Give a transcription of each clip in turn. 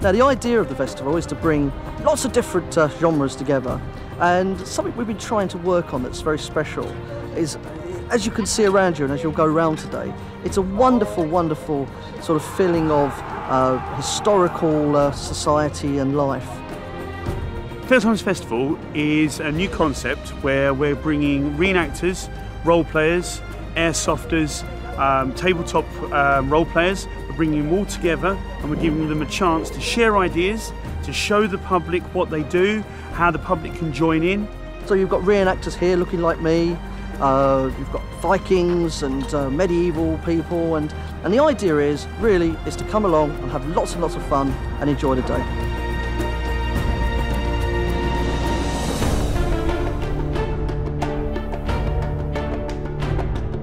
Now, the idea of the festival is to bring lots of different genres together, and something we've been trying to work on that's very special is, as you can see around you and as you'll go around today, it's a wonderful, wonderful sort of feeling of historical society and life. Fayre Times Festival is a new concept where we're bringing reenactors, role players, airsofters, tabletop role players. We're bringing them all together and we're giving them a chance to share ideas, to show the public what they do, how the public can join in. So you've got reenactors here looking like me, you've got Vikings and medieval people, and the idea is really is to come along and have lots and lots of fun and enjoy the day.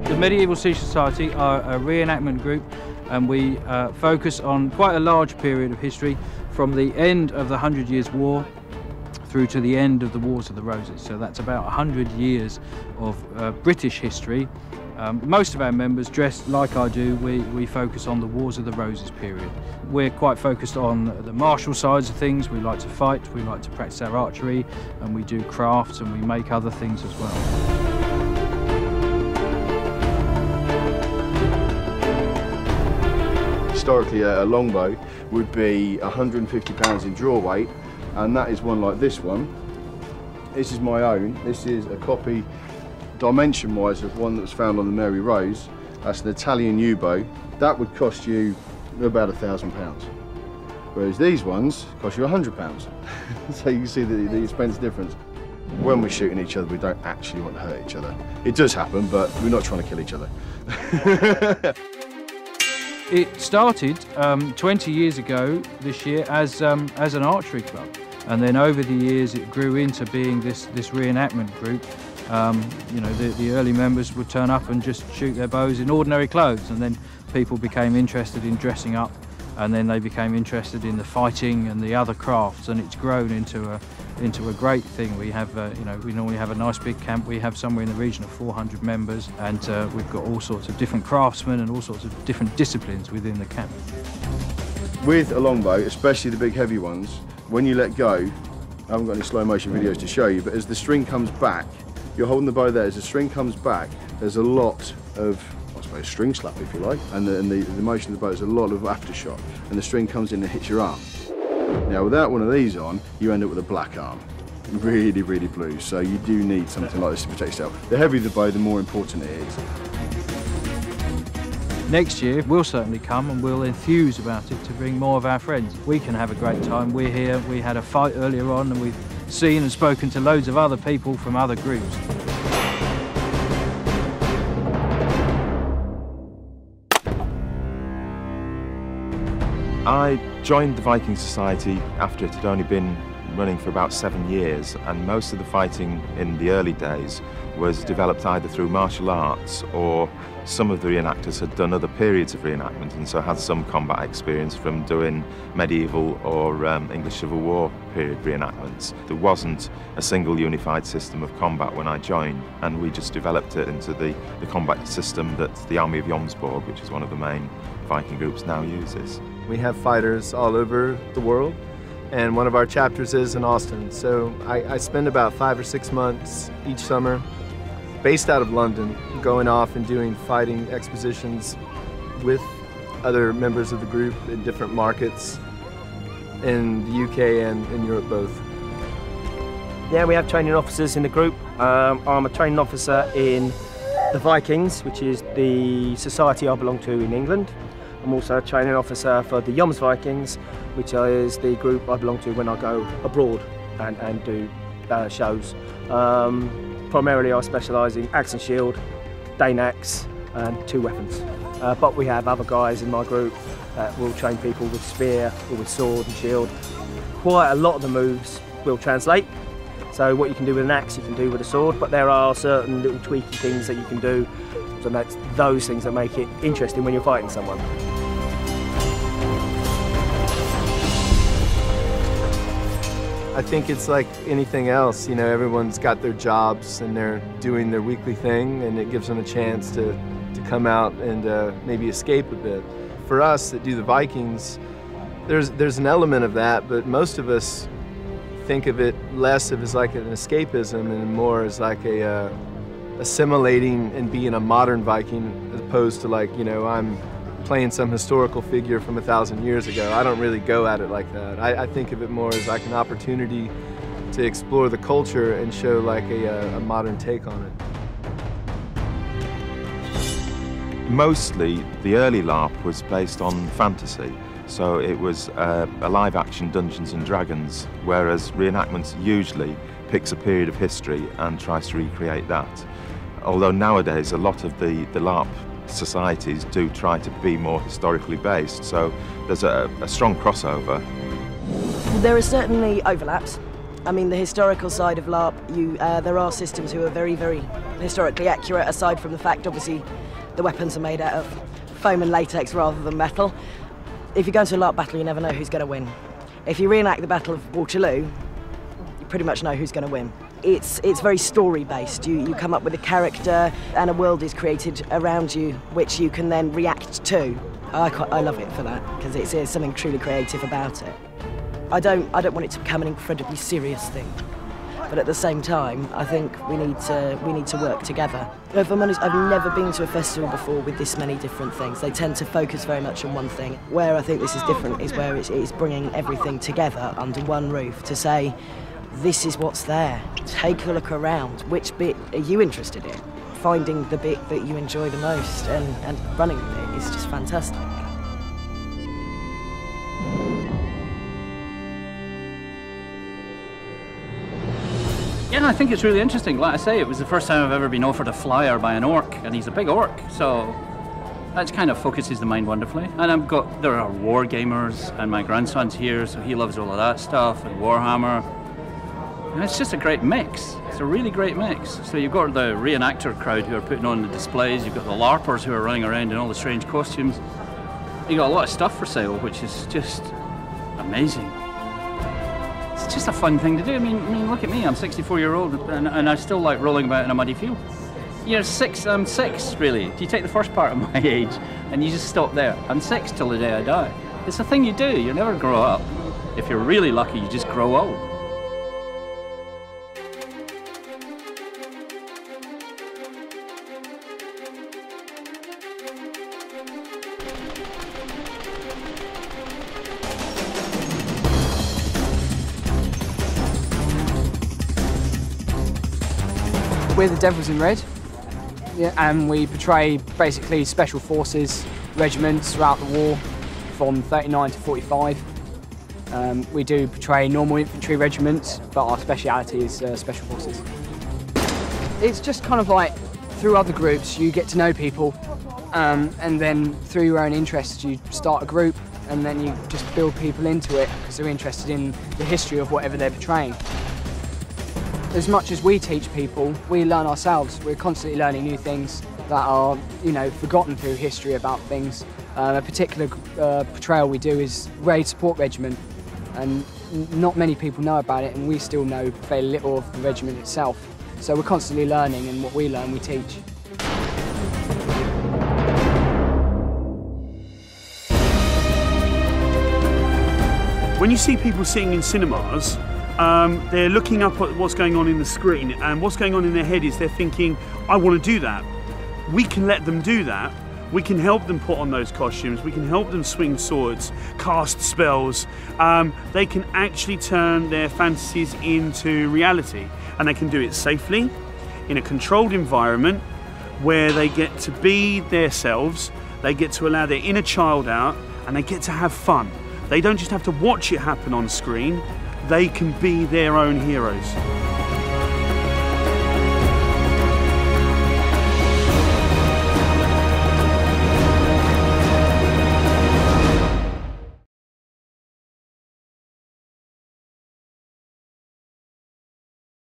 The Medieval Siege Society are a reenactment group, and we focus on quite a large period of history from the end of the 100 Years' War through to the end of the Wars of the Roses. So that's about 100 years of British history. Most of our members, dressed like I do, we focus on the Wars of the Roses period. We're quite focused on the martial sides of things. We like to fight, we like to practice our archery, and we do crafts and we make other things as well. Historically, a longbow would be 150 pounds in draw weight, and that is one like this one. This is my own. This is a copy, dimension-wise, of one that was found on the Mary Rose. That's an Italian U-bow. That would cost you about £1,000. Whereas these ones cost you £100. So you can see the expense difference. When we're shooting each other, we don't actually want to hurt each other. It does happen, but we're not trying to kill each other. It started 20 years ago this year as an archery club, and then over the years it grew into being this reenactment group. You know, the early members would turn up and just shoot their bows in ordinary clothes, and then people became interested in dressing up, and then they became interested in the fighting and the other crafts, and it's grown into a great thing. We have, you know, we normally have a nice big camp. We have somewhere in the region of 400 members, and we've got all sorts of different craftsmen and all sorts of different disciplines within the camp. With a longbow, especially the big heavy ones, when you let go, I haven't got any slow motion videos to show you, but as the string comes back, you're holding the bow there, as the string comes back, there's a lot of, I suppose, string slap if you like, and the motion of the bow is a lot of aftershock, and the string comes in and hits your arm. Now, without one of these on, you end up with a black arm. Really, really blue, so you do need something like this to protect yourself. The heavier the bow, the more important it is. Next year, we'll certainly come and we'll enthuse about it to bring more of our friends. We can have a great time. We're here, we had a fight earlier on, and we've seen and spoken to loads of other people from other groups. I joined the Viking Society after it had only been running for about 7 years, and most of the fighting in the early days was developed either through martial arts, or some of the reenactors had done other periods of reenactment and so had some combat experience from doing medieval or English Civil War period reenactments. There wasn't a single unified system of combat when I joined, and we just developed it into the combat system that the Army of Jomsborg, which is one of the main Viking groups, now uses. We have fighters all over the world, and one of our chapters is in Austin. So I spend about 5 or 6 months each summer based out of London, going off and doing fighting expositions with other members of the group in different markets in the UK and in Europe both. Yeah, we have training officers in the group. I'm a training officer in the Vikings, which is the society I belong to in England. I'm also a training officer for the Joms Vikings, which is the group I belong to when I go abroad and do shows. Primarily I specialise in axe and shield, Dane axe and 2 weapons. But we have other guys in my group that will train people with spear or with sword and shield. Quite a lot of the moves will translate. So what you can do with an axe you can do with a sword, but there are certain little tweaky things that you can do. So that's those things that make it interesting when you're fighting someone. I think it's like anything else, you know, everyone's got their jobs and they're doing their weekly thing, and it gives them a chance to come out and maybe escape a bit. For us that do the Vikings, there's an element of that, but most of us think of it less as like an escapism and more as like a assimilating and being a modern Viking, as opposed to like, you know, I'm playing some historical figure from 1,000 years ago. I don't really go at it like that. I think of it more as like an opportunity to explore the culture and show like a modern take on it. Mostly, the early LARP was based on fantasy, so it was a live-action Dungeons and Dragons, whereas Re-Enactment usually picks a period of history and tries to recreate that. Although nowadays a lot of the LARP societies do try to be more historically based, so there's a strong crossover. There are certainly overlaps. I mean, the historical side of LARP, there are systems who are very, very historically accurate, aside from the fact, obviously, the weapons are made out of foam and latex rather than metal. If you go into a LARP battle, you never know who's going to win. If you reenact the Battle of Waterloo, you pretty much know who's going to win. It's very story-based. You come up with a character and a world is created around you, which you can then react to. I love it for that, because it's something truly creative about it. I don't want it to become an incredibly serious thing. But at the same time, I think we need to work together. If I'm honest, I've never been to a festival before with this many different things. They tend to focus very much on one thing. Where I think this is different is where it's bringing everything together under one roof to say, this is what's there. Take a look around. Which bit are you interested in? Finding the bit that you enjoy the most and running with it is just fantastic. Yeah, I think it's really interesting. Like I say, it was the first time I've ever been offered a flyer by an orc, and he's a big orc, so that kind of focuses the mind wonderfully. And there are war gamers, and my grandson's here, so he loves all of that stuff, and Warhammer. And it's just a great mix. It's a really great mix. So you've got the reenactor crowd who are putting on the displays, you've got the LARPers who are running around in all the strange costumes. You've got a lot of stuff for sale, which is just amazing. It's just a fun thing to do. I mean, look at me, I'm 64-year-old and I still like rolling about in a muddy field. You're I'm 6, really. Do you take the first part of my age and you just stop there? I'm 6 till the day I die. It's a thing you do, you never grow up. If you're really lucky, you just grow old. We're the Devils in Red, yeah, and we portray basically special forces regiments throughout the war from 39 to 45. We do portray normal infantry regiments, but our speciality is special forces. It's just kind of like through other groups you get to know people, and then through your own interests you start a group, and then you just build people into it because they're interested in the history of whatever they're portraying. As much as we teach people, we learn ourselves. We're constantly learning new things that are, you know, forgotten through history about things. A particular portrayal we do is Raid Support Regiment, and not many people know about it, and we still know very little of the regiment itself. So we're constantly learning, and what we learn, we teach. When you see people sitting in cinemas, they're looking up at what's going on in the screen, and what's going on in their head is they're thinking, I want to do that. We can let them do that. We can help them put on those costumes. We can help them swing swords, cast spells. They can actually turn their fantasies into reality, and they can do it safely, in a controlled environment where they get to be themselves, they get to allow their inner child out, and they get to have fun. They don't just have to watch it happen on screen, they can be their own heroes.